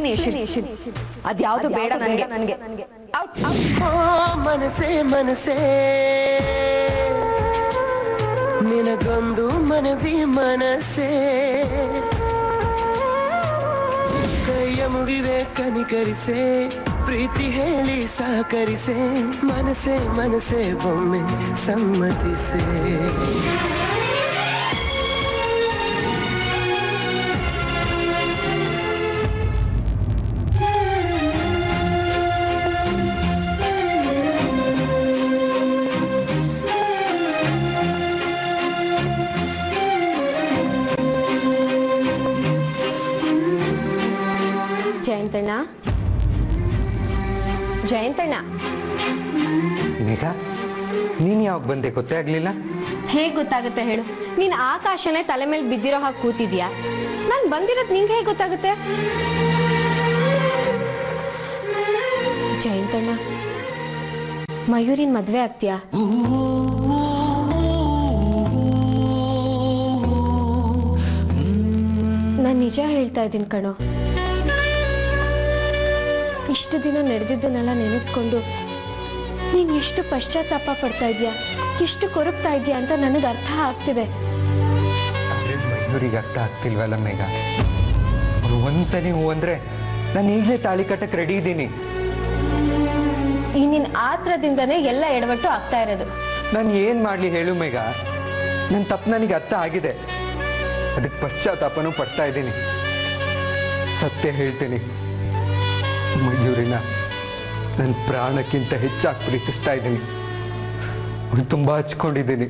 explanation ಅದ್ಯಾವುದು ಬೇಡ ನನಗೆ ಮನಸೇ ಮನಸೇ ನಿನಗೊಂದು ಮನವಿ ಮನಸೇ ಕೈಯ ಮುಗಿವೆ ಕನಿಕರಿಸೆ ಪ್ರೀತಿ ಹೇಳಿ ಸಹಕರಿಸೆ ಮನಸೇ ಮನಸೇ ಒಮ್ಮೆ ಸಮ್ಮತಿಸೆ ಜಯಂತಣ್ಣ ಮೇಘ ನೀನು ಯಾವಾಗ ಬಂದೆ ಗೊತ್ತೇ ಆಗ್ಲಿಲ್ಲ ಹೇಗೆ ಗೊತ್ತಾಗುತ್ತೆ ಹೇಳು ನೀನ್ ಆಕಾಶನೇ ತಲೆ ಮೇಲೆ ಬಿದ್ದಿರೋ ಹಾಗೆ ಕೂತಿದ್ಯಾ ನಾನು ಬಂದಿರೋದು ನಿಂಗೆ ಹೇಗೆ ಗೊತ್ತಾಗುತ್ತೆ ಜಯಂತಣ್ಣ ಮಯೂರಿನ ಮದ್ವೆ ಆಗ್ತೀಯಾ ನಾನು ನಿಜ ಹೇಳ್ತಾ ಇದ್ದೀನಿ ಕಣೋ ಇಷ್ಟು ದಿನ ನಡೆದಿದ್ದನ್ನೆಲ್ಲ ನೆನೆಸ್ಕೊಂಡು ನೀನು ಎಷ್ಟು ಪಶ್ಚಾತ್ತಾಪ ಪಡ್ತಾ ಇದೆಯಾ ಎಷ್ಟು ಕೊರಗ್ತಾ ಇದೆಯಾ ಅಂತ ನನಗೆ ಅರ್ಥ ಆಗ್ತಿದೆ ಮಯೂರಿಗೆ ಅರ್ಥ ಆಗ್ತಿಲ್ವಲ್ಲ ಮೇಘ ಅವ್ರು ಒಂದ್ಸಲಿ ಹೂ ಅಂದ್ರೆ ನಾನು ಈಗಲೇ ತಾಳಿ ಕಟ್ಟಕ್ಕೆ ರೆಡಿ ಇದ್ದೀನಿ ಈ ನಿನ್ನ ಆತ್ರದಿಂದನೇ ಎಲ್ಲ ಎಡವಟ್ಟು ಆಗ್ತಾ ಇರೋದು ನಾನು ಏನು ಮಾಡಲಿ ಹೇಳು ಮೇಘ ನನ್ನ ತಪ್ಪು ನನಗೆ ಅರ್ಥ ಆಗಿದೆ ಅದಕ್ಕೆ ಪಶ್ಚಾತ್ತಾಪನೂ ಪಡ್ತಾ ಇದ್ದೀನಿ ಸತ್ಯ ಹೇಳ್ತೀನಿ ಮಯೂರಿನ ನನ್ನ ಪ್ರಾಣಕ್ಕಿಂತ ಹೆಚ್ಚಾಗಿ ಪ್ರೀತಿಸ್ತಾ ಇದ್ದೀನಿ ಅವನು ತುಂಬ ಹಚ್ಕೊಂಡಿದ್ದೀನಿ